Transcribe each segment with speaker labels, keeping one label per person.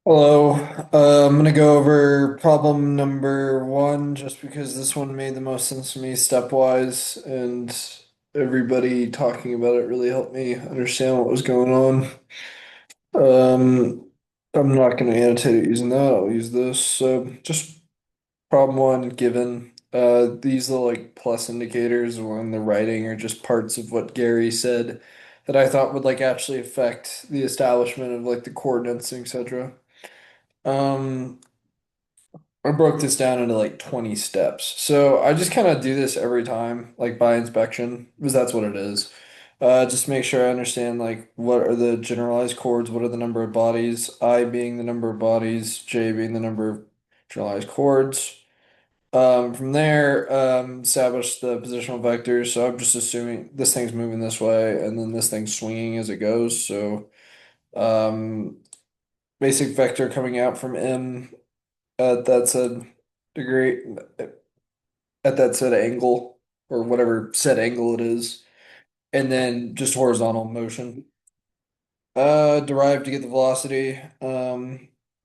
Speaker 1: Hello. I'm gonna go over problem number one just because this one made the most sense to me stepwise, and everybody talking about it really helped me understand what was going on. Um, I'm not gonna annotate it using that. I'll use this. So just problem one given. These little like plus indicators when the writing are just parts of what Gary said that I thought would like actually affect the establishment of like the coordinates, etc. Um, I broke this down into like 20 steps. So I just kind of do this every time, like by inspection, because that's what it is. Just make sure I understand like what are the generalized chords, what are the number of bodies, I being the number of bodies, J being the number of generalized chords. From there, establish the positional vectors. So I'm just assuming this thing's moving this way, and then this thing's swinging as it goes. So um, basic vector coming out from M at that said degree, at that said angle, or whatever set angle it is, and then just horizontal motion. Derive to get the velocity.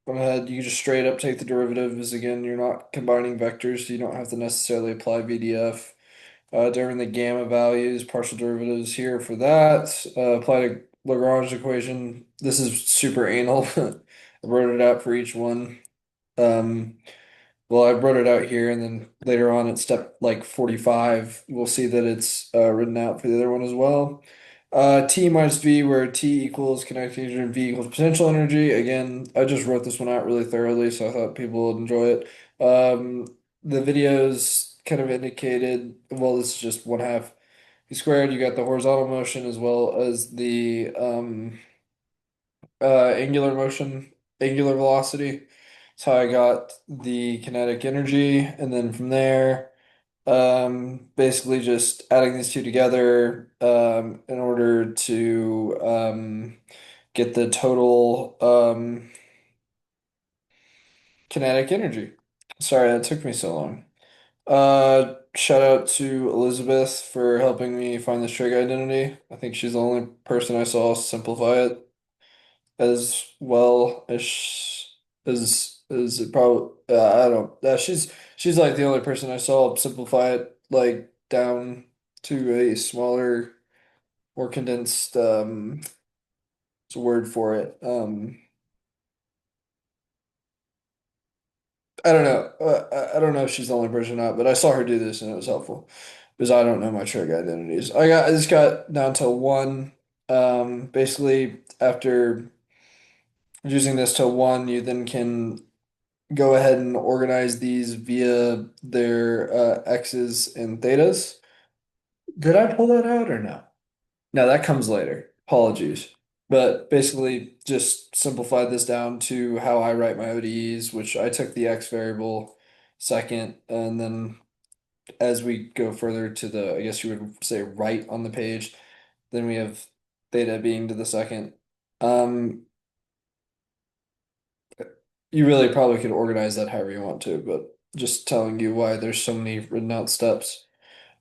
Speaker 1: Go ahead, you just straight up take the derivative, as again, you're not combining vectors, so you don't have to necessarily apply VDF. During the gamma values, partial derivatives here for that. Apply to Lagrange equation. This is super anal. I wrote it out for each one. Um, Well, I wrote it out here, and then later on at step like 45, we'll see that it's written out for the other one as well. T minus V, where T equals kinetic energy and V equals potential energy. Again, I just wrote this one out really thoroughly, so I thought people would enjoy it. Um, the videos kind of indicated, well, this is just one half V squared. You got the horizontal motion as well as the angular motion, angular velocity. That's how I got the kinetic energy. And then from there, basically just adding these two together in order to get the total kinetic energy. Sorry, that took me so long. Shout out to Elizabeth for helping me find this trig identity. I think she's the only person I saw simplify it as well as it probably I don't she's like the only person I saw simplify it like down to a smaller, more condensed what's a word for it, I don't know, I don't know if she's the only person or not, but I saw her do this and it was helpful because I don't know my trig identities. I just got down to one. Basically after using this to one, you then can go ahead and organize these via their X's and thetas. Did I pull that out or no? No, that comes later. Apologies. But basically, just simplified this down to how I write my ODEs, which I took the X variable second, and then as we go further to the, I guess you would say right on the page, then we have theta being to the second. Um, You really probably could organize that however you want to, but just telling you why there's so many written out steps.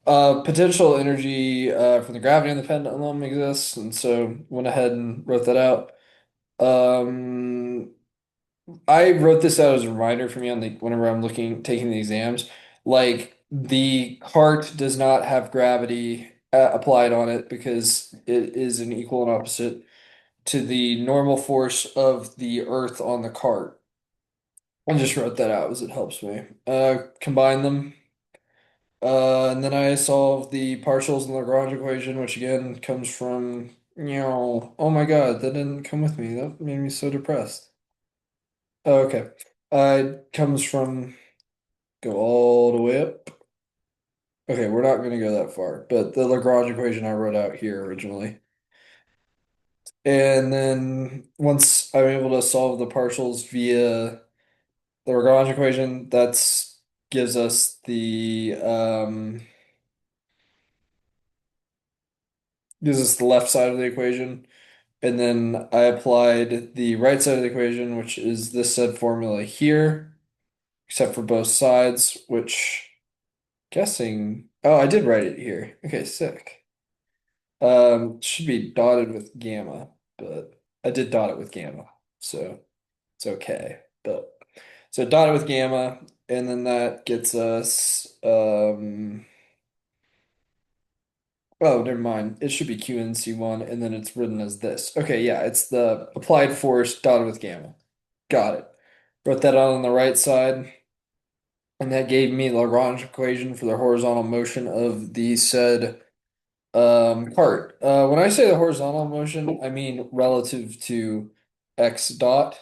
Speaker 1: Potential energy from the gravity on the pendulum exists, and so went ahead and wrote that out. Um, I wrote this out as a reminder for me on the whenever I'm taking the exams. Like the cart does not have gravity applied on it because it is an equal and opposite to the normal force of the earth on the cart. I just wrote that out as it helps me. Combine them. And then I solve the partials in the Lagrange equation, which again comes from, oh my God, that didn't come with me. That made me so depressed. Oh, okay. It comes from, go all the way up. Okay, we're not going to go that far, but the Lagrange equation I wrote out here originally. And then once I'm able to solve the partials via the Lagrange equation, that's gives us the left side of the equation. And then I applied the right side of the equation, which is this said formula here, except for both sides, which guessing, oh, I did write it here. Okay, sick. Should be dotted with gamma, but I did dot it with gamma. So it's okay. But so dotted with gamma, and then that gets us oh, never mind. It should be QNC1, and then it's written as this. Okay, yeah, it's the applied force dotted with gamma. Got it. Wrote that out on the right side, and that gave me Lagrange equation for the horizontal motion of the said cart. When I say the horizontal motion, I mean relative to x dot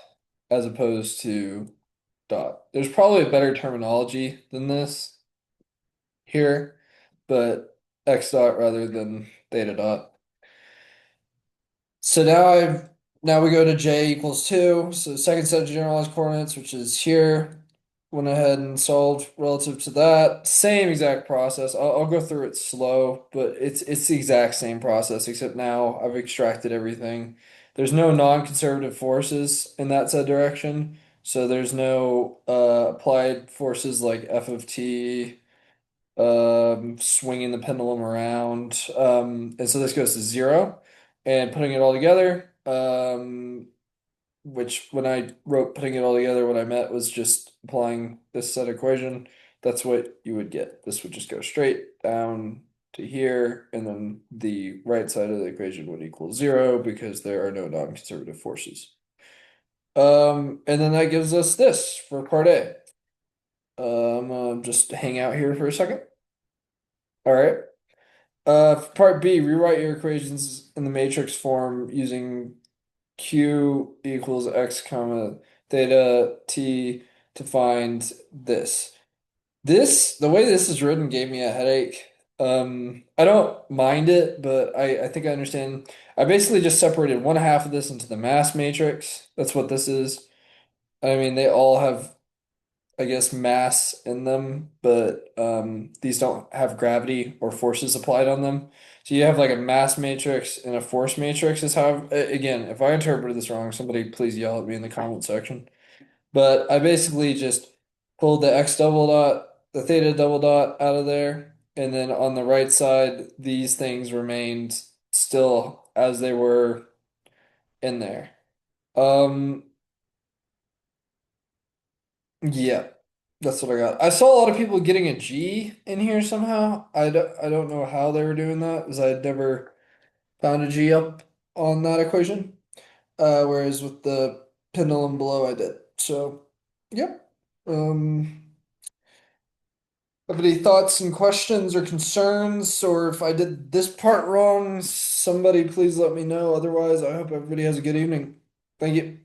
Speaker 1: as opposed to dot. There's probably a better terminology than this here, but x dot rather than theta dot. So now we go to j equals 2. So second set of generalized coordinates, which is here. Went ahead and solved relative to that. Same exact process. I'll go through it slow, but it's the exact same process, except now I've extracted everything. There's no non-conservative forces in that said direction. So there's no applied forces like F of t, swinging the pendulum around. And so this goes to 0. And putting it all together, which when I wrote putting it all together, what I meant was just applying this set equation. That's what you would get. This would just go straight down to here, and then the right side of the equation would equal 0 because there are no non-conservative forces. And then that gives us this for part A. Just hang out here for a second. All right. For part B, rewrite your equations in the matrix form using Q equals X comma theta T to find this. The way this is written gave me a headache. I don't mind it, but I think I understand. I basically just separated one half of this into the mass matrix. That's what this is. I mean, they all have, I guess, mass in them, but these don't have gravity or forces applied on them. So you have like a mass matrix and a force matrix is how, again, if I interpreted this wrong, somebody please yell at me in the comment section. But I basically just pulled the x double dot, the theta double dot out of there, and then on the right side, these things remained still as they were in there. Um, yeah. That's what I got. I saw a lot of people getting a G in here somehow. I don't know how they were doing that because I'd never found a G up on that equation. Whereas with the pendulum below, I did. So, yep. Um, have any thoughts and questions or concerns? Or if I did this part wrong, somebody please let me know. Otherwise, I hope everybody has a good evening. Thank you.